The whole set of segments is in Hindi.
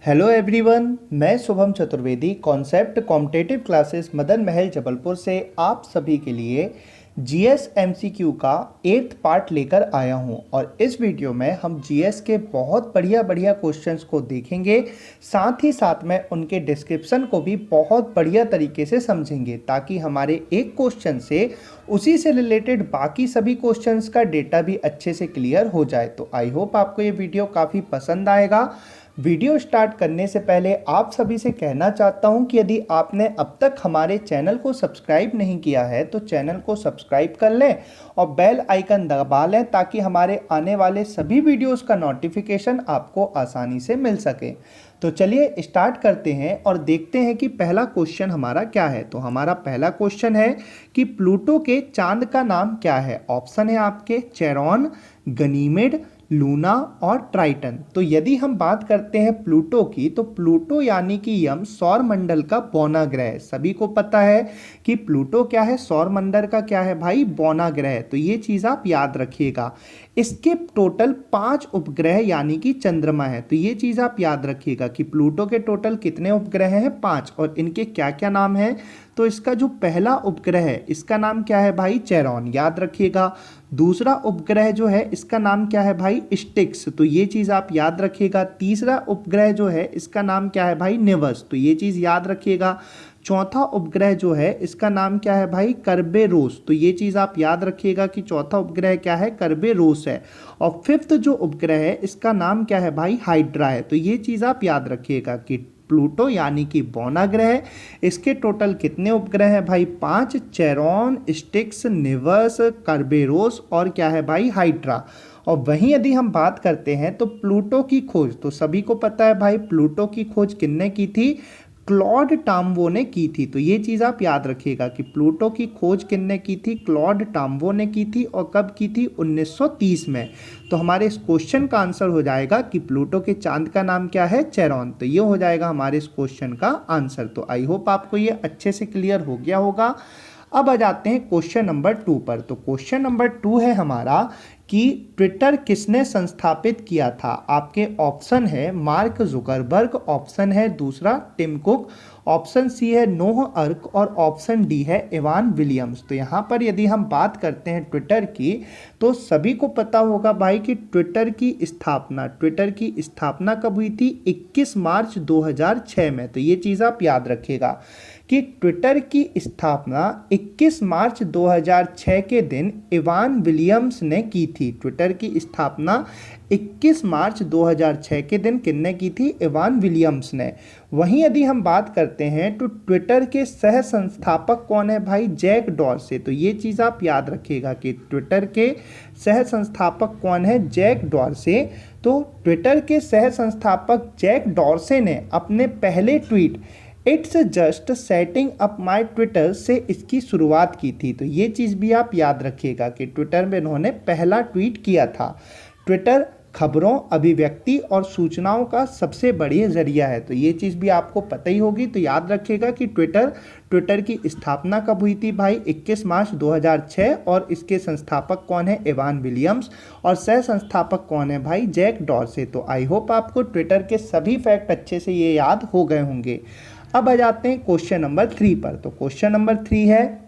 हेलो एवरीवन, मैं Shubham Chaturvedi concept competitive classes Madan Mahal Jabalpur से आप सभी के लिए जीएस एमसीक्यू का 8th पार्ट लेकर आया हूं। और इस वीडियो में हम जीएस के बहुत बढ़िया बढ़िया क्वेश्चंस को देखेंगे, साथ ही साथ में उनके डिस्क्रिप्शन को भी बहुत बढ़िया तरीके से समझेंगे, ताकि हमारे एक क्वेश्चन से उसी से रिलेटेड बाकी सभी क्वेश्चंस का डेटा भी अच्छे से क्लियर हो जाए। तो आई होप आपको ये वीडियो काफ़ी पसंद आएगा। वीडियो स्टार्ट करने से पहले आप सभी से कहना चाहता हूं कि यदि आपने अब तक हमारे चैनल को सब्सक्राइब नहीं किया है तो चैनल को सब्सक्राइब कर लें और बेल आइकन दबा लें, ताकि हमारे आने वाले सभी वीडियोस का नोटिफिकेशन आपको आसानी से मिल सके। तो चलिए स्टार्ट करते हैं और देखते हैं कि पहला क्वेश्चन हमारा क्या है। तो हमारा पहला क्वेश्चन है कि प्लूटो के चांद का नाम क्या है। ऑप्शन है आपके चेरॉन, गनीमेड, लूना और ट्राइटन। तो यदि हम बात करते हैं प्लूटो की, तो प्लूटो यानी कि यम सौर मंडल का बौना ग्रह है। सभी को पता है कि प्लूटो क्या है, सौर मंडल का क्या है भाई, बौना ग्रह है। तो ये चीज़ आप याद रखिएगा। इसके टोटल 5 उपग्रह यानी कि चंद्रमा है। तो ये चीज़ आप याद रखिएगा कि प्लूटो के टोटल कितने उपग्रह हैं, 5, और इनके क्या क्या नाम है। तो इसका जो पहला उपग्रह है इसका नाम क्या है भाई, चेरॉन, याद रखिएगा। दूसरा उपग्रह जो है इसका नाम क्या है भाई, स्टिक्स, तो ये चीज़ आप याद रखिएगा। तीसरा उपग्रह जो है इसका नाम क्या है भाई, निवस, तो ये चीज़ याद रखिएगा। चौथा उपग्रह जो है इसका नाम क्या है भाई, कर्बेरोस, तो ये चीज़ आप याद रखिएगा कि चौथा उपग्रह क्या है, कर्बेरोस है। और फिफ्थ जो उपग्रह है इसका नाम क्या है भाई, हाइड्रा है। तो ये चीज़ आप याद रखिएगा कि प्लूटो यानी कि बौना ग्रह, इसके टोटल कितने उपग्रह हैं भाई, 5, चेरॉन, स्टिक्स, निवस, कर्बेरोस और क्या है भाई, हाइड्रा। और वहीं यदि हम बात करते हैं तो प्लूटो की खोज, तो सभी को पता है भाई प्लूटो की खोज किसने की थी, क्लॉड टाम्बो ने की थी। तो ये चीज़ आप याद रखिएगा कि प्लूटो की खोज किसने की थी, क्लॉड टाम्बो ने की थी। और कब की थी, 1930 में। तो हमारे इस क्वेश्चन का आंसर हो जाएगा कि प्लूटो के चांद का नाम क्या है, चेरॉन। तो ये हो जाएगा हमारे इस क्वेश्चन का आंसर। तो आई होप आपको ये अच्छे से क्लियर हो गया होगा। अब आ जाते हैं क्वेश्चन नंबर 2 पर। तो क्वेश्चन नंबर 2 है हमारा कि ट्विटर किसने संस्थापित किया था। आपके ऑप्शन है मार्क जुकरबर्ग, ऑप्शन है दूसरा टिम कुक, ऑप्शन सी है नोह अर्क और ऑप्शन डी है इवान विलियम्स। तो यहाँ पर यदि हम बात करते हैं ट्विटर की, तो सभी को पता होगा भाई कि ट्विटर की स्थापना कब हुई थी, 21 मार्च 2006 में। तो ये चीज़ आप याद रखिएगा कि ट्विटर की स्थापना 21 मार्च 2006 के दिन इवान विलियम्स ने की थी। ट्विटर की स्थापना 21 मार्च 2006 के दिन किसने की थी, इवान विलियम्स ने। वहीं यदि हम बात करते हैं तो ट्विटर के सह संस्थापक कौन है भाई, जैक डॉर्से। तो ये चीज़ आप याद रखिएगा कि ट्विटर के सह संस्थापक कौन है, जैक डॉर्से। तो ट्विटर के सह संस्थापक जैक डॉर्से ने अपने पहले tweet it's just setting up my Twitter से इसकी शुरुआत की थी। तो ये चीज़ भी आप याद रखिएगा कि ट्विटर में इन्होंने पहला ट्वीट किया था। ट्विटर खबरों, अभिव्यक्ति और सूचनाओं का सबसे बढ़िया जरिया है। तो ये चीज़ भी आपको पता ही होगी। तो याद रखिएगा कि ट्विटर की स्थापना कब हुई थी भाई, 21 मार्च 2006, और इसके संस्थापक कौन है, इवान विलियम्स, और सह संस्थापक कौन है भाई, जैक डॉर्से। तो आई होप आपको ट्विटर के सभी फैक्ट अच्छे से ये याद हो गए होंगे। अब आ जाते हैं क्वेश्चन नंबर 3 पर। तो क्वेश्चन नंबर 3 है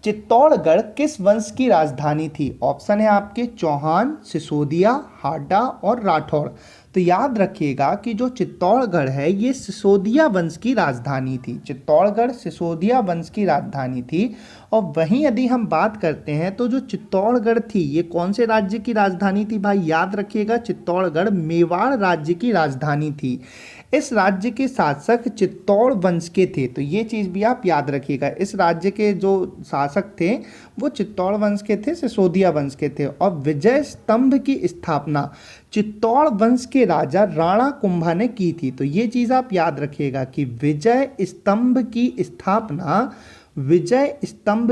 चित्तौड़गढ़ किस वंश की राजधानी थी। ऑप्शन है आपके चौहान, सिसोदिया, हाडा और राठौड़। तो याद रखिएगा कि जो चित्तौड़गढ़ है ये सिसोदिया वंश की राजधानी थी। चित्तौड़गढ़ सिसोदिया वंश की राजधानी थी। और वहीं यदि हम बात करते हैं तो जो चित्तौड़गढ़ थी ये कौन से राज्य की राजधानी थी भाई, याद रखिएगा चित्तौड़गढ़ मेवाड़ राज्य की राजधानी थी। इस राज्य के शासक चित्तौड़ वंश के थे। तो ये चीज़ भी आप याद रखिएगा, इस राज्य के जो शासक थे वो चित्तौड़ वंश के थे, सिसोदिया वंश के थे। और विजय स्तंभ की स्थापना चित्तौड़ वंश के राजा राणा कुंभा ने की थी। तो ये चीज़ आप याद रखिएगा कि विजय स्तंभ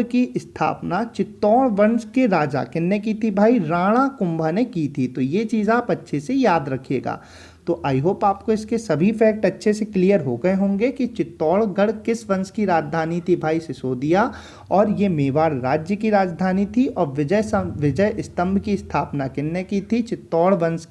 की स्थापना चित्तौड़ वंश के राजा किसने की थी भाई, राणा कुंभा ने की थी। तो ये चीज़ आप अच्छे से याद रखिएगा। तो आई होप आपको इसके सभी फैक्ट अच्छे से क्लियर हो गए होंगे कि चित्तौड़गढ़ किस वंश की राजधानी थी भाई, सिसोदिया, और ये मेवाड़ राज्य की राजधानी थी। और विजय स्तंभ की स्थापना किसने की थी, चित्तौड़ वंश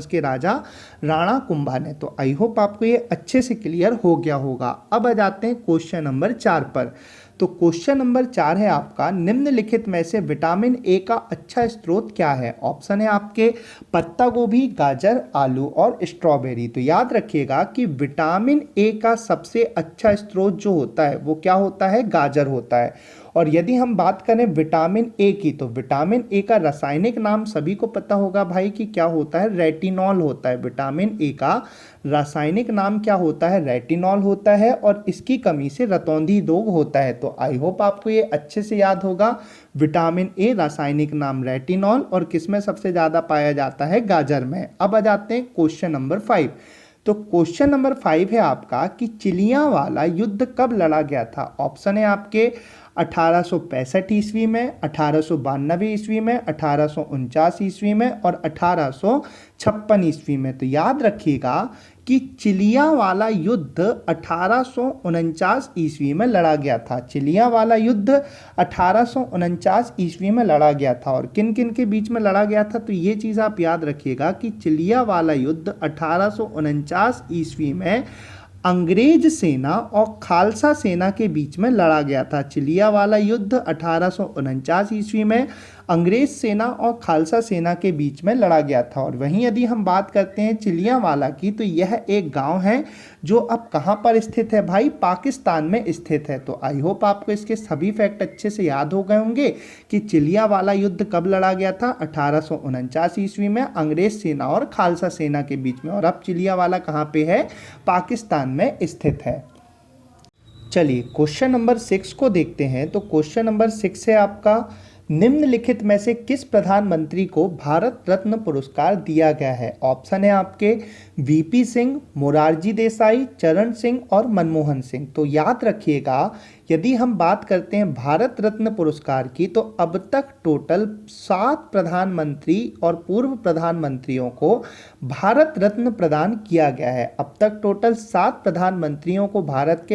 के राजा राणा कुंभा ने। तो आई होप आपको ये अच्छे से क्लियर हो गया होगा। अब आ जाते हैं क्वेश्चन नंबर 4 पर। तो क्वेश्चन नंबर 4 है आपका, निम्नलिखित में से विटामिन ए का अच्छा स्रोत क्या है। ऑप्शन है आपके पत्ता गोभी, गाजर, आलू और स्ट्रॉबेरी। तो याद रखिएगा कि विटामिन ए का सबसे अच्छा स्रोत जो होता है वो क्या होता है, गाजर होता है। और यदि हम बात करें विटामिन ए की, तो विटामिन ए का रासायनिक नाम सभी को पता होगा भाई कि क्या होता है, रेटिनॉल होता है। विटामिन ए का रासायनिक नाम क्या होता है, रेटिनॉल होता है। और इसकी कमी से रतौंधी रोग होता है। तो आई होप आपको ये अच्छे से याद होगा। विटामिन ए रासायनिक नाम रेटिनॉल, और किसमें सबसे ज़्यादा पाया जाता है, गाजर में। अब आ जाते हैं क्वेश्चन नंबर 5। तो क्वेश्चन नंबर 5 है आपका कि चिलियावाला युद्ध कब लड़ा गया था। ऑप्शन है आपके 1865 ईस्वी में, 1892 ईस्वी में, 1849 ईस्वी में और 1856 ईस्वी में। तो याद रखिएगा कि चिलियावाला युद्ध 1849 ईस्वी में लड़ा गया था। चिलियावाला युद्ध 1849 ईस्वी में लड़ा गया था। और किन किन के बीच में लड़ा गया था, तो ये चीज़ आप याद रखिएगा कि चिलियावाला युद्ध 1849 ईस्वी में अंग्रेज सेना और खालसा सेना के बीच में लड़ा गया था। चिलियावाला युद्ध 1849 ईस्वी में अंग्रेज सेना और खालसा सेना के बीच में लड़ा गया था। और वहीं यदि हम बात करते हैं चिलियावाला की, तो यह एक गांव है जो अब कहां पर स्थित है भाई, पाकिस्तान में स्थित है। तो आई होप आपको इसके सभी फैक्ट अच्छे से याद हो गए होंगे कि चिलियावाला युद्ध कब लड़ा गया था, 1849 ईस्वी में अंग्रेज सेना और खालसा सेना के बीच में। और अब चिलियावाला कहाँ पे है, पाकिस्तान में स्थित है। चलिए क्वेश्चन नंबर 6 को देखते हैं। तो क्वेश्चन नंबर 6 है आपका, निम्नलिखित में से किस प्रधानमंत्री को भारत रत्न पुरस्कार दिया गया है। ऑप्शन है आपके वीपी सिंह, मोरारजी देसाई, चरण सिंह और मनमोहन सिंह। तो याद रखिएगा यदि हम बात करते हैं भारत रत्न पुरस्कार की, तो अब तक टोटल 7 प्रधानमंत्री और पूर्व प्रधानमंत्रियों को भारत रत्न प्रदान किया गया है। अब तक टोटल 7 प्रधानमंत्रियों को भारत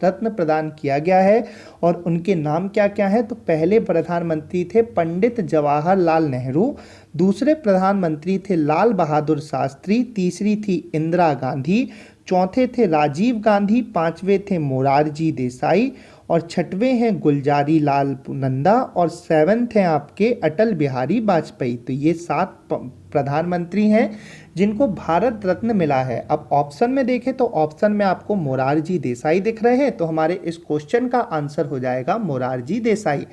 रत्न प्रदान किया गया है। और उनके नाम क्या क्या हैं, तो पहले प्रधानमंत्री थे पंडित जवाहरलाल नेहरू, दूसरे प्रधानमंत्री थे लाल बहादुर शास्त्री, तीसरी थी इंदिरा गांधी, चौथे थे राजीव गांधी, पांचवें थे मोरारजी देसाई और छठवें हैं गुलजारी लाल नंदा और 7वें हैं आपके अटल बिहारी वाजपेयी। तो ये 7 प्रधानमंत्री हैं जिनको भारत रत्न मिला है। अब ऑप्शन में देखें तो ऑप्शन में आपको मोरारजी देसाई दिख रहे हैं। तो हमारे इस क्वेश्चन का आंसर हो जाएगा मोरारजी देसाई।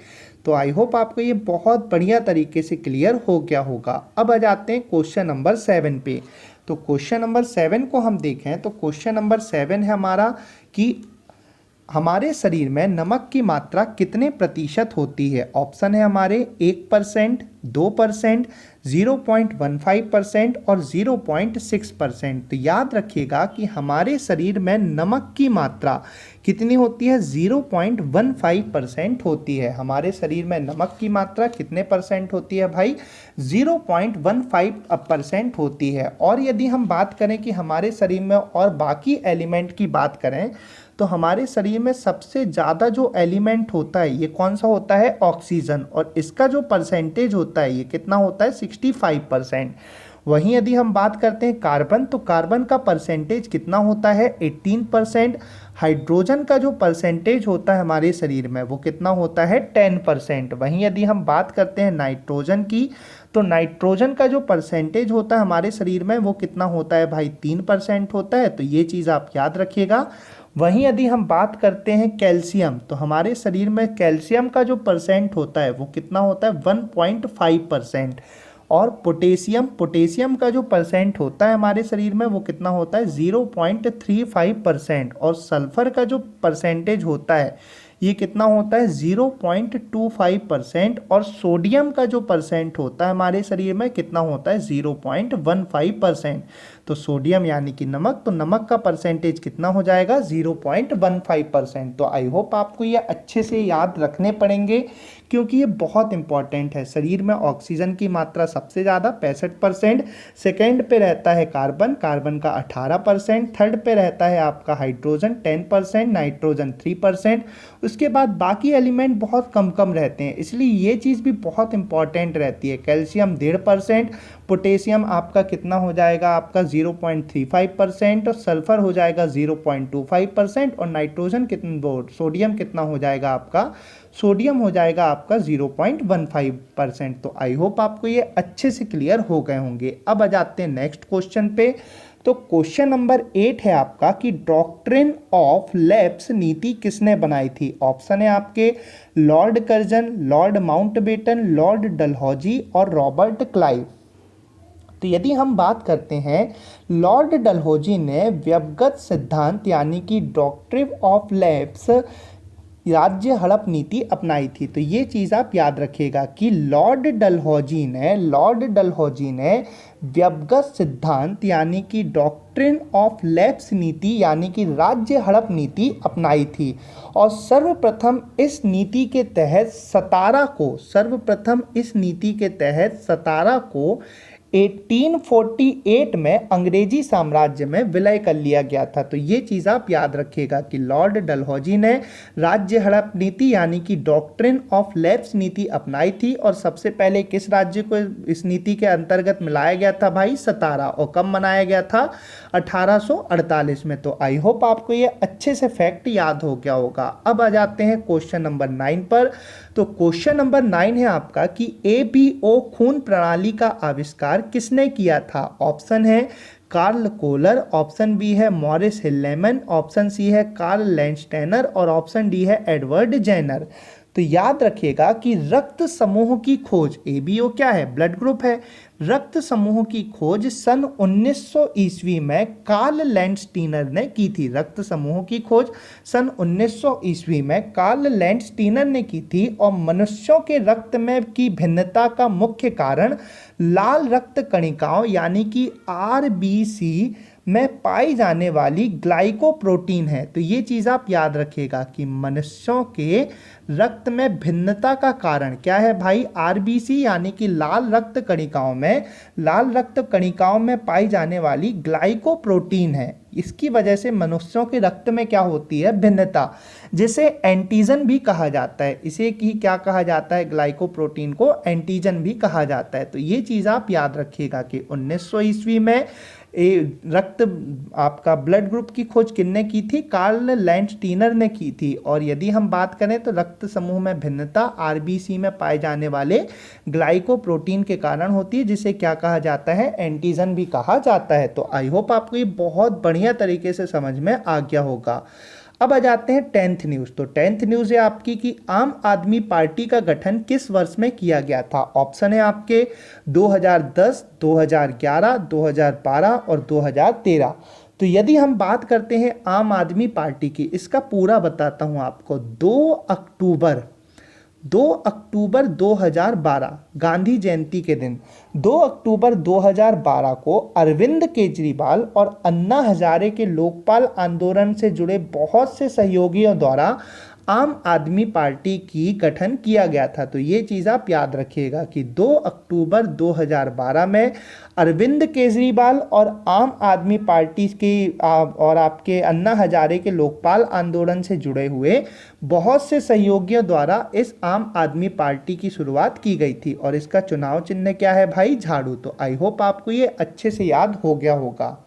तो आई होप आपको ये बहुत बढ़िया तरीके से क्लियर हो गया होगा। अब आ जाते हैं क्वेश्चन नंबर 7 पे। तो क्वेश्चन नंबर 7 को हम देखें तो क्वेश्चन नंबर 7 है हमारा कि हमारे शरीर में नमक की मात्रा कितने प्रतिशत होती है। ऑप्शन है हमारे 1%, 2%, 0.15% और 0.6%। तो याद रखिएगा कि हमारे शरीर में नमक की मात्रा कितनी होती है, 0.15% होती है। हमारे शरीर में नमक की मात्रा कितने परसेंट होती है भाई, 0.15% होती है। और यदि हम बात करें कि हमारे शरीर में और बाकी एलिमेंट की बात करें, तो हमारे शरीर में सबसे ज़्यादा जो एलिमेंट होता है ये कौन सा होता है, ऑक्सीजन। और इसका जो परसेंटेज होता है ये कितना होता है, 65%। वहीं यदि हम बात करते हैं कार्बन, तो कार्बन का परसेंटेज कितना होता है, 18%। हाइड्रोजन का जो परसेंटेज होता है हमारे शरीर में वो कितना होता है, 10%। वहीं यदि हम बात करते हैं नाइट्रोजन की, तो नाइट्रोजन का जो परसेंटेज होता है हमारे शरीर में वो कितना होता है भाई, 3% होता है। तो ये चीज़ आप याद रखिएगा। वहीं यदि हम बात करते हैं कैल्शियम, तो हमारे शरीर में कैल्शियम का जो परसेंट होता है वो कितना होता है, 1.5%। और पोटेशियम का जो परसेंट होता है हमारे शरीर में वो कितना होता है, 0.35%। और सल्फर का जो परसेंटेज होता है ये कितना होता है, 0.25%। और सोडियम का जो परसेंट होता है हमारे शरीर में कितना होता है, 0.15%। तो सोडियम यानी कि नमक, तो नमक का परसेंटेज कितना हो जाएगा 0.15%। तो आई होप आपको ये अच्छे से याद रखने पड़ेंगे क्योंकि ये बहुत इंपॉर्टेंट है। शरीर में ऑक्सीजन की मात्रा सबसे ज़्यादा 65%, सेकेंड पे रहता है कार्बन, कार्बन का 18%, थर्ड पे रहता है आपका हाइड्रोजन 10%, नाइट्रोजन 3%, उसके बाद बाकी एलिमेंट बहुत कम कम रहते हैं, इसलिए ये चीज़ भी बहुत इंपॉर्टेंट रहती है। कैल्शियम 1.5%, पोटेशियम आपका कितना हो जाएगा आपका 0.35% और सल्फर हो जाएगा 0.25% और नाइट्रोजन कितना, सोडियम कितना हो जाएगा आपका, सोडियम हो जाएगा आपका 0.15%। तो आई होप आपको ये अच्छे से क्लियर हो गए होंगे। अब आ जाते हैं नेक्स्ट क्वेश्चन पे। तो क्वेश्चन नंबर 8 है आपका कि डॉक्ट्रिन ऑफ लैप्स नीति किसने बनाई थी। ऑप्शन है आपके Lord Curzon, Lord Mountbatten, Lord Dalhousie और रॉबर्ट क्लाइव। तो यदि हम बात करते हैं, लॉर्ड डलहौजी ने व्यवगत सिद्धांत यानी कि डॉक्ट्रिन ऑफ लैप्स राज्य हड़प नीति अपनाई थी। तो ये चीज़ आप याद रखिएगा कि लॉर्ड डलहौजी ने व्यवगत सिद्धांत यानी कि डॉक्ट्रिन ऑफ लैप्स नीति यानी कि राज्य हड़प नीति अपनाई थी और सर्वप्रथम इस नीति के तहत सतारा को 1848 में अंग्रेजी साम्राज्य में विलय कर लिया गया था। तो ये चीज़ आप याद रखिएगा कि लॉर्ड डलहौजी ने राज्य हड़प नीति यानी कि डॉक्ट्रिन ऑफ लैप्स नीति अपनाई थी और सबसे पहले किस राज्य को इस नीति के अंतर्गत मिलाया गया था भाई, सतारा। और कब मनाया गया था, 1848 में। तो आई होप आपको ये अच्छे से फैक्ट याद हो गया होगा। अब आ जाते हैं क्वेश्चन नंबर 9 पर। तो क्वेश्चन नंबर 9 है आपका कि ABO खून प्रणाली का आविष्कार किसने किया था। ऑप्शन है कार्ल कोलर, ऑप्शन बी है मॉरिस हिलेमैन, ऑप्शन सी है कार्ल लैंडस्टेनर और ऑप्शन डी है एडवर्ड जेनर। तो याद रखिएगा कि रक्त समूह की खोज, ABO क्या है, ब्लड ग्रुप है। रक्त समूह की खोज सन 1900 ईस्वी में कार्ल लैंडस्टीनर ने की थी। रक्त समूह की खोज सन 1900 ईस्वी में कार्ल लैंडस्टीनर ने की थी और मनुष्यों के रक्त में की भिन्नता का मुख्य कारण लाल रक्त कणिकाओं यानी कि RBC में पाई जाने वाली ग्लाइकोप्रोटीन है। तो ये चीज़ आप याद रखिएगा कि मनुष्यों के रक्त में भिन्नता का कारण क्या है भाई, RBC यानी कि लाल रक्त कणिकाओं में पाई जाने वाली ग्लाइकोप्रोटीन है। इसकी वजह से मनुष्यों के रक्त में क्या होती है, भिन्नता, जिसे एंटीजन भी कहा जाता है। इसे की क्या कहा जाता है, ग्लाइकोप्रोटीन को एंटीजन भी कहा जाता है। तो ये चीज़ आप याद रखिएगा कि 1900 ईस्वी में रक्त आपका ब्लड ग्रुप की खोज किसने की थी, कार्ल लैंडस्टीनर ने की थी। और यदि हम बात करें तो रक्त समूह में भिन्नता RBC में पाए जाने वाले ग्लाइकोप्रोटीन के कारण होती है, जिसे क्या कहा जाता है, एंटीजन भी कहा जाता है। तो आई होप आपको ये बहुत बढ़िया तरीके से समझ में आ गया होगा। अब आ जाते हैं 10th न्यूज़। तो 10th न्यूज़ है आपकी कि आम आदमी पार्टी का गठन किस वर्ष में किया गया था। ऑप्शन है आपके 2010, 2011, 2012 और 2013। तो यदि हम बात करते हैं आम आदमी पार्टी की, इसका पूरा बताता हूं आपको। 2 अक्टूबर 2012 गांधी जयंती के दिन 2 अक्टूबर 2012 को अरविंद केजरीवाल और अन्ना हजारे के लोकपाल आंदोलन से जुड़े बहुत से सहयोगियों द्वारा आम आदमी पार्टी की गठन किया गया था। तो ये चीज़ आप याद रखिएगा कि 2 अक्टूबर 2012 में अरविंद केजरीवाल और आम आदमी पार्टी के और आपके अन्ना हजारे के लोकपाल आंदोलन से जुड़े हुए बहुत से सहयोगियों द्वारा इस आम आदमी पार्टी की शुरुआत की गई थी और इसका चुनाव चिन्ह क्या है भाई, झाड़ू। तो आई होप आपको ये अच्छे से याद हो गया होगा।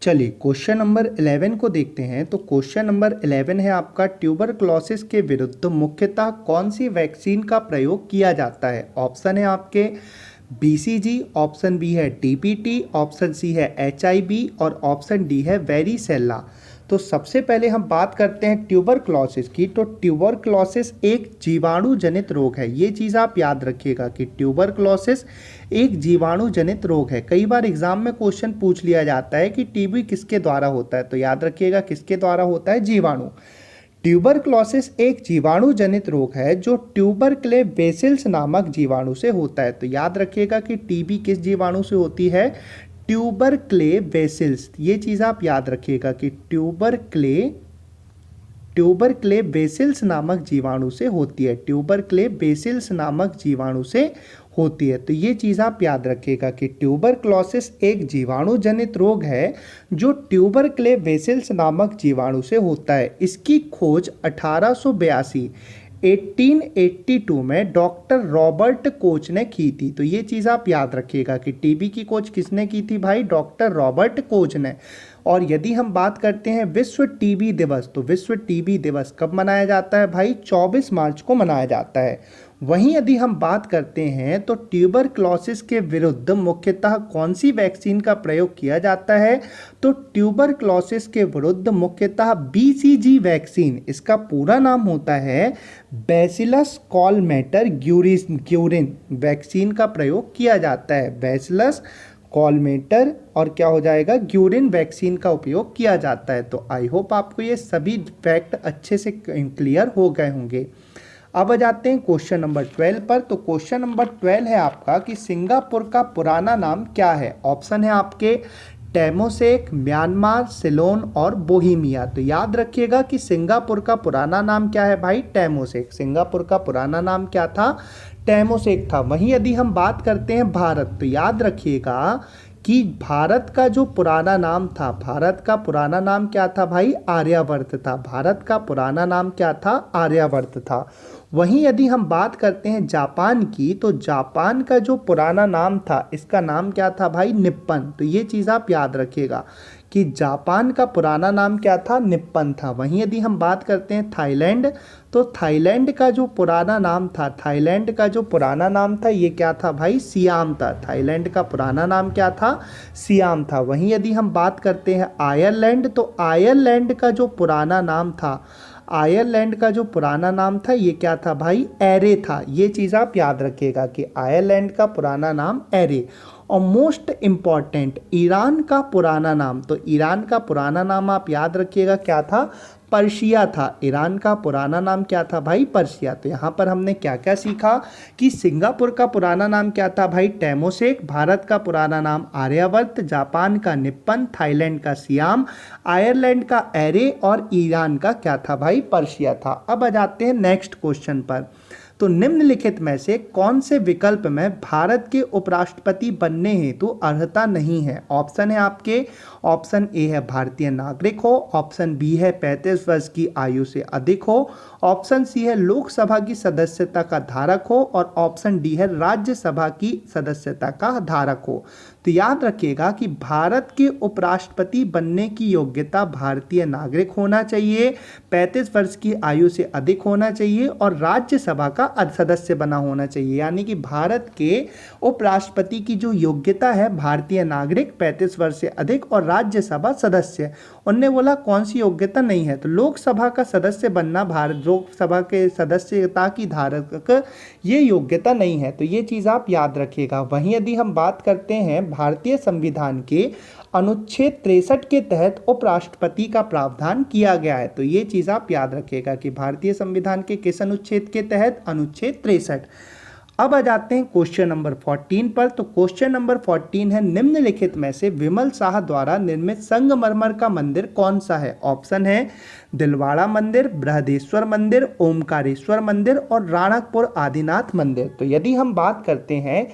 चलिए क्वेश्चन नंबर 11 को देखते हैं। तो क्वेश्चन नंबर 11 है आपका ट्यूबरक्लोसिस के विरुद्ध मुख्यतः कौन सी वैक्सीन का प्रयोग किया जाता है। ऑप्शन है आपके BCG, ऑप्शन बी है DPT, ऑप्शन सी है HIV और ऑप्शन डी है वेरिसेल्ला। तो सबसे पहले हम बात करते हैं ट्यूबरक्लोसिस की। तो ट्यूबरक्लोसिस एक जीवाणु जनित रोग है। ये चीज़ आप याद रखिएगा कि ट्यूबरक्लोसिस एक जीवाणु जनित रोग है। कई बार एग्जाम में क्वेश्चन पूछ लिया जाता है कि TB किसके द्वारा होता है, तो याद रखिएगा किसके द्वारा होता है, जीवाणु। ट्यूबरक्लोसिस एक जीवाणु जनित रोग है जो ट्यूबरक्ले बेसिल्स नामक जीवाणु से होता है। तो याद रखिएगा कि TB किस जीवाणु से होती है, ट्यूबर क्ले वेसिल्स, ये चीज़ आप याद रखिएगा कि ट्यूबर क्ले बेसिल्स नामक जीवाणु से होती है, ट्यूबर क्ले बेसिल्स नामक जीवाणु से होती है। तो ये चीज़ आप याद रखिएगा कि ट्यूबरक्लोसिस एक जीवाणु जनित रोग है जो ट्यूबर क्ले बेसिल्स नामक जीवाणु से होता है। इसकी खोज 1882 में डॉक्टर रॉबर्ट कोच ने की थी। तो ये चीज़ आप याद रखिएगा कि टीबी की खोज किसने की थी भाई? डॉक्टर रॉबर्ट कोच ने। और यदि हम बात करते हैं विश्व टीबी दिवस, तो विश्व टीबी दिवस कब मनाया जाता है भाई? 24 मार्च को मनाया जाता है। वहीं यदि हम बात करते हैं तो ट्यूबरक्लोसिस के विरुद्ध मुख्यतः कौन सी वैक्सीन का प्रयोग किया जाता है? तो ट्यूबरक्लोसिस के विरुद्ध मुख्यतः बीसीजी वैक्सीन, इसका पूरा नाम होता है बैसिलस कॉलमेटर ग्यूरिन वैक्सीन का प्रयोग किया जाता है। बैसिलस कॉलमेटर और क्या हो जाएगा? ग्यूरिन वैक्सीन का उपयोग किया जाता है। तो आई होप आपको ये सभी फैक्ट अच्छे से क्लियर हो गए होंगे। अब आ जाते हैं क्वेश्चन नंबर 12 पर। तो क्वेश्चन नंबर 12 है आपका कि सिंगापुर का पुराना नाम क्या है? ऑप्शन है आपके टेमोसेक, म्यांमार, सिलोन और बोहीमिया। तो याद रखिएगा कि सिंगापुर का पुराना नाम क्या है भाई? टेमोसेक। सिंगापुर का पुराना नाम क्या था? टेमोसेक था। वहीं यदि हम बात करते हैं भारत, तो याद रखिएगा कि भारत का जो पुराना नाम था, भारत का पुराना नाम क्या था भाई? आर्यावर्त था। भारत का पुराना नाम क्या था? आर्यावर्त था। वहीं यदि हम बात करते हैं जापान की, तो जापान का जो पुराना नाम था, इसका नाम क्या था भाई? निप्पन। तो ये चीज़ आप याद रखिएगा कि जापान का पुराना नाम क्या था? निप्पन था। वहीं यदि हम बात करते हैं थाईलैंड, तो थाईलैंड का जो पुराना नाम था, थाईलैंड का जो पुराना नाम था, ये क्या था भाई? सियाम था। थाईलैंड का पुराना नाम क्या था? सियाम था। वहीं यदि हम बात करते हैं आयरलैंड, तो आयरलैंड का जो पुराना नाम था, आयरलैंड का जो पुराना नाम था, ये क्या था भाई? एरे था। ये चीज़ आप याद रखिएगा कि आयरलैंड का पुराना नाम एरे। और मोस्ट इम्पॉर्टेंट, ईरान का पुराना नाम, तो ईरान का पुराना नाम आप याद रखिएगा क्या था? पर्शिया था। ईरान का पुराना नाम क्या था भाई? पर्शिया। तो यहाँ पर हमने क्या क्या सीखा कि सिंगापुर का पुराना नाम क्या था भाई? टेमोसेक, भारत का पुराना नाम आर्यावर्त, जापान का निप्पन, थाईलैंड का सियाम, आयरलैंड का एरे और ईरान का क्या था भाई? पर्शिया था। अब आ जाते हैं नेक्स्ट क्वेश्चन पर। तो निम्नलिखित में से कौन से विकल्प में भारत के उपराष्ट्रपति बनने हेतु अर्हता नहीं है? ऑप्शन है आपके, ऑप्शन ए है भारतीय नागरिक हो, ऑप्शन बी है 35 वर्ष की आयु से अधिक हो, ऑप्शन सी है लोकसभा की सदस्यता का धारक हो और ऑप्शन डी है राज्यसभा की सदस्यता का धारक हो। तो याद रखिएगा कि भारत के उपराष्ट्रपति बनने की योग्यता भारतीय नागरिक होना चाहिए, 35 वर्ष की आयु से अधिक होना चाहिए और राज्यसभा का सदस्य बना होना चाहिए। यानी कि भारत के उपराष्ट्रपति की जो योग्यता है, भारतीय नागरिक, 35 वर्ष से अधिक और राज्यसभा सदस्य। उनने बोला कौन सी योग्यता नहीं है? तो लोकसभा का सदस्य बनना, भारत लोकसभा के सदस्यता की धारक, ये योग्यता नहीं है। तो ये चीज़ आप याद रखिएगा। वहीं यदि हम बात करते हैं भारतीय संविधान के अनुच्छेद 63 के तहत उपराष्ट्रपति का प्रावधान किया गया है। तो ये चीज़ आप याद रखिएगा कि भारतीय संविधान के किस अनुच्छेद के तहत? अनुच्छेद 63। अब आ जाते हैं क्वेश्चन नंबर 14 पर। तो क्वेश्चन नंबर 14 है निम्नलिखित में से विमल शाह द्वारा निर्मित संगमरमर का मंदिर कौन सा है? ऑप्शन है दिलवाड़ा मंदिर, बृहदेश्वर मंदिर, ओमकारेश्वर मंदिर और राणकपुर आदिनाथ मंदिर। तो यदि हम बात करते हैं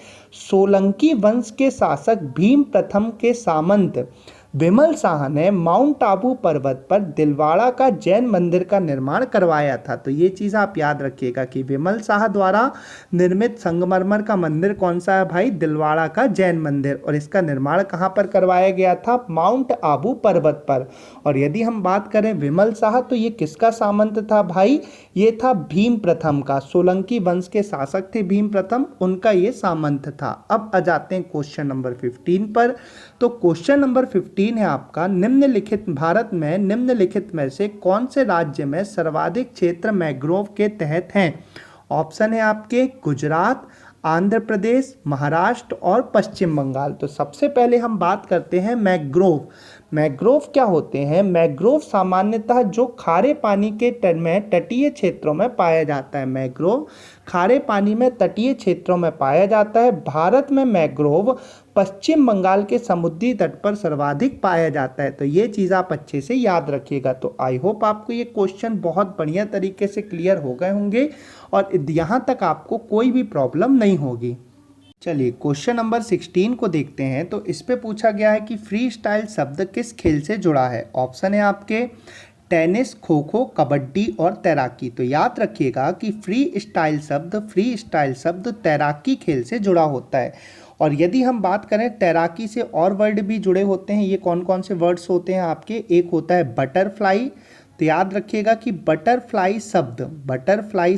सोलंकी वंश के शासक भीम प्रथम के सामंत विमल शाह ने माउंट आबू पर्वत पर दिलवाड़ा का जैन मंदिर का निर्माण करवाया था। तो ये चीज़ आप याद रखिएगा कि विमल शाह द्वारा निर्मित संगमरमर का मंदिर कौन सा है भाई? दिलवाड़ा का जैन मंदिर। और इसका निर्माण कहाँ पर करवाया गया था? माउंट आबू पर्वत पर। और यदि हम बात करें विमल शाह, तो ये किसका सामंत था भाई? ये था भीम प्रथम का। सोलंकी वंश के शासक थे भीम प्रथम, उनका ये सामंत था। अब आ जाते हैं क्वेश्चन नंबर 15 पर। तो क्वेश्चन नंबर 15 है आपका, निम्नलिखित भारत में निम्नलिखित में से कौन से राज्य में सर्वाधिक क्षेत्र मैंग्रोव के तहत हैं? ऑप्शन है आपके गुजरात, आंध्र प्रदेश, महाराष्ट्र और पश्चिम बंगाल। तो सबसे पहले हम बात करते हैं मैंग्रोव। मैंग्रोव क्या होते हैं? मैंग्रोव सामान्यतः जो खारे पानी के तट में तटीय क्षेत्रों में पाया जाता है। मैंग्रोव खारे पानी में तटीय क्षेत्रों में पाया जाता है। भारत में मैंग्रोव पश्चिम बंगाल के समुद्री तट पर सर्वाधिक पाया जाता है। तो ये चीज़ आप अच्छे से याद रखिएगा। तो आई होप आपको ये क्वेश्चन बहुत बढ़िया तरीके से क्लियर हो गए होंगे और यहाँ तक आपको कोई भी प्रॉब्लम नहीं होगी। चलिए क्वेश्चन नंबर 16 को देखते हैं। तो इस पे पूछा गया है कि फ्री स्टाइल शब्द किस खेल से जुड़ा है। ऑप्शन है आपके टेनिस, खो खो, कबड्डी और तैराकी। तो याद रखिएगा कि फ्री स्टाइल शब्द तैराकी खेल से जुड़ा होता है। और यदि हम बात करें तैराकी से और वर्ड भी जुड़े होते हैं, ये कौन कौन से वर्ड्स होते हैं आपके? एक होता है बटरफ्लाई। तो याद रखिएगा कि बटरफ्लाई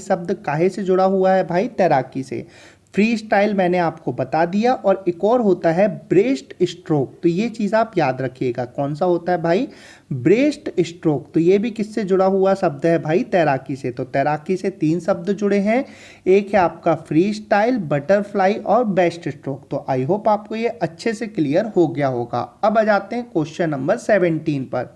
शब्द काहे से जुड़ा हुआ है भाई? तैराकी से। फ्री स्टाइल मैंने आपको बता दिया। और एक और होता है ब्रेस्ट स्ट्रोक। तो ये चीज़ आप याद रखिएगा, कौन सा होता है भाई? Breast stroke. तो ये भी किससे जुड़ा हुआ शब्द है भाई? तैराकी से। तो तैराकी से 3 शब्द जुड़े हैं, एक है आपका फ्री स्टाइल, बटरफ्लाई और ब्रेस्ट स्ट्रोक। तो आई होप आपको ये अच्छे से क्लियर हो गया होगा। अब आ जाते हैं क्वेश्चन नंबर 17 पर।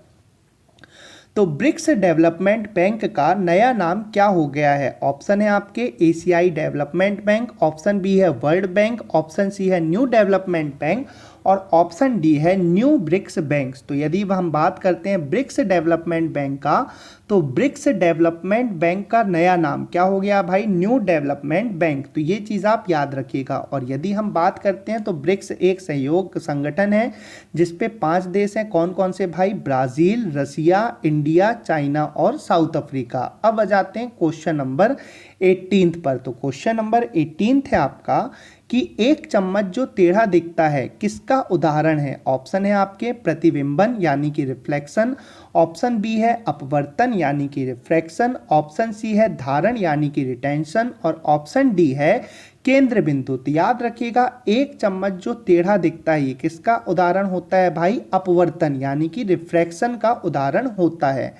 तो ब्रिक्स डेवलपमेंट बैंक का नया नाम क्या हो गया है? ऑप्शन है आपके एशियाई डेवलपमेंट बैंक, ऑप्शन बी है वर्ल्ड बैंक, ऑप्शन सी है न्यू डेवलपमेंट बैंक और ऑप्शन डी है न्यू ब्रिक्स बैंक्स। तो यदि हम बात करते हैं ब्रिक्स डेवलपमेंट बैंक का, तो ब्रिक्स डेवलपमेंट बैंक का नया नाम क्या हो गया भाई? New development bank. तो ये चीज़ आप याद रखिएगा। और यदि हम बात करते हैं तो ब्रिक्स एक सहयोग संगठन है जिसपे 5 देश हैं। कौन कौन से भाई? ब्राज़ील, रसिया, इंडिया, चाइना और साउथ अफ्रीका। अब आ जाते हैं क्वेश्चन नंबर 18 पर। तो क्वेश्चन नंबर 18 है आपका कि एक चम्मच जो टेढ़ा दिखता है किसका उदाहरण है? ऑप्शन है आपके प्रतिबिंबन यानी कि रिफ्लेक्शन, ऑप्शन बी है अपवर्तन यानी कि रिफ्रैक्शन, ऑप्शन सी है धारण यानी कि रिटेंशन और ऑप्शन डी है केंद्र बिंदु। तो याद रखिएगा एक चम्मच जो टेढ़ा दिखता है ये किसका उदाहरण होता है भाई? अपवर्तन यानी कि रिफ्रैक्शन का उदाहरण होता है।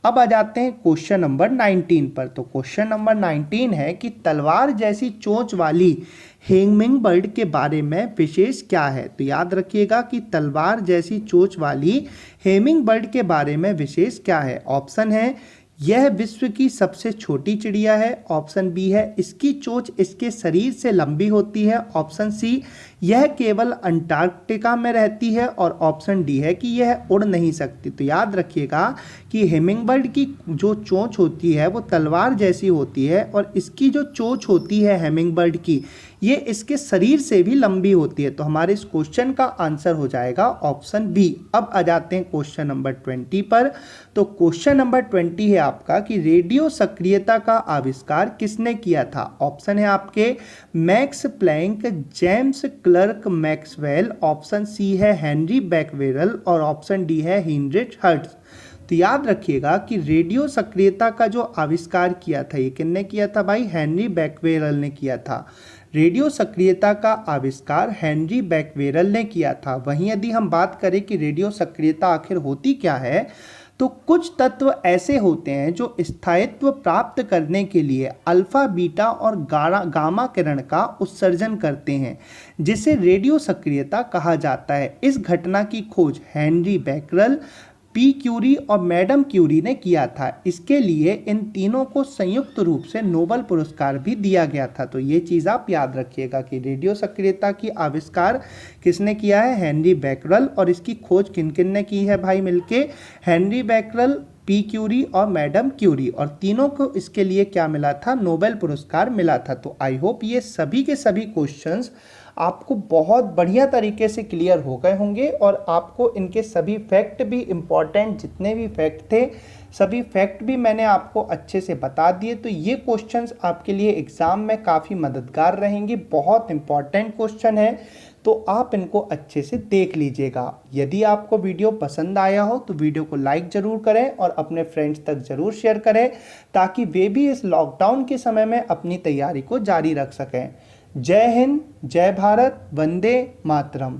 अब आ जाते हैं क्वेश्चन नंबर 19 पर। तो क्वेश्चन नंबर 19 है कि तलवार जैसी चोंच वाली हेमिंग बर्ड के बारे में विशेष क्या है? तो याद रखिएगा कि तलवार जैसी चोंच वाली हेमिंग बर्ड के बारे में विशेष क्या है? ऑप्शन है यह विश्व की सबसे छोटी चिड़िया है, ऑप्शन बी है इसकी चोंच इसके शरीर से लंबी होती है, ऑप्शन सी यह केवल अंटार्कटिका में रहती है और ऑप्शन डी है कि यह उड़ नहीं सकती। तो याद रखिएगा कि हेमिंगबर्ड की जो चोंच होती है वो तलवार जैसी होती है और इसकी जो चोंच होती है हेमिंगबर्ड की ये इसके शरीर से भी लंबी होती है। तो हमारे इस क्वेश्चन का आंसर हो जाएगा ऑप्शन बी। अब आ जाते हैं क्वेश्चन नंबर 20 पर। तो क्वेश्चन नंबर 20 है आपका कि रेडियो सक्रियता का आविष्कार किसने किया था? ऑप्शन है आपके Max Planck, James Clerk Maxwell, option C है हेनरी बैकवेरल और ऑप्शन डी है हेनरिच हर्ट्ज। तो याद रखिएगा कि रेडियो सक्रियता का जो आविष्कार किया था ये किसने किया था भाई? हेनरी बैकवेरल ने किया था। रेडियो सक्रियता का आविष्कार हेनरी बैकवेरल ने किया था। वहीं यदि हम बात करें कि रेडियो सक्रियता आखिर होती क्या है, तो कुछ तत्व ऐसे होते हैं जो स्थायित्व प्राप्त करने के लिए अल्फा, बीटा और गामा किरण का उत्सर्जन करते हैं जिसे रेडियो सक्रियता कहा जाता है। इस घटना की खोज हेनरी बैकवेरल, पी क्यूरी और मैडम क्यूरी ने किया था। इसके लिए इन तीनों को संयुक्त रूप से नोबेल पुरस्कार भी दिया गया था। तो ये चीज़ आप याद रखिएगा कि रेडियो सक्रियता की आविष्कार किसने किया है? Henri Becquerel. और इसकी खोज किन किन ने की है भाई मिलके? हेनरी बैकवेरल, पी क्यूरी और मैडम क्यूरी, और तीनों को इसके लिए क्या मिला था? नोबेल पुरस्कार मिला था। तो आई होप ये सभी के सभी क्वेश्चंस आपको बहुत बढ़िया तरीके से क्लियर हो गए होंगे और आपको इनके सभी फैक्ट भी इम्पॉर्टेंट जितने भी फैक्ट थे सभी फैक्ट भी मैंने आपको अच्छे से बता दिए। तो ये क्वेश्चंस आपके लिए एग्ज़ाम में काफ़ी मददगार रहेंगे, बहुत इम्पॉर्टेंट क्वेश्चन है, तो आप इनको अच्छे से देख लीजिएगा। यदि आपको वीडियो पसंद आया हो तो वीडियो को लाइक ज़रूर करें और अपने फ्रेंड्स तक ज़रूर शेयर करें ताकि वे भी इस लॉकडाउन के समय में अपनी तैयारी को जारी रख सकें। जय हिंद, जय भारत, वंदे मातरम।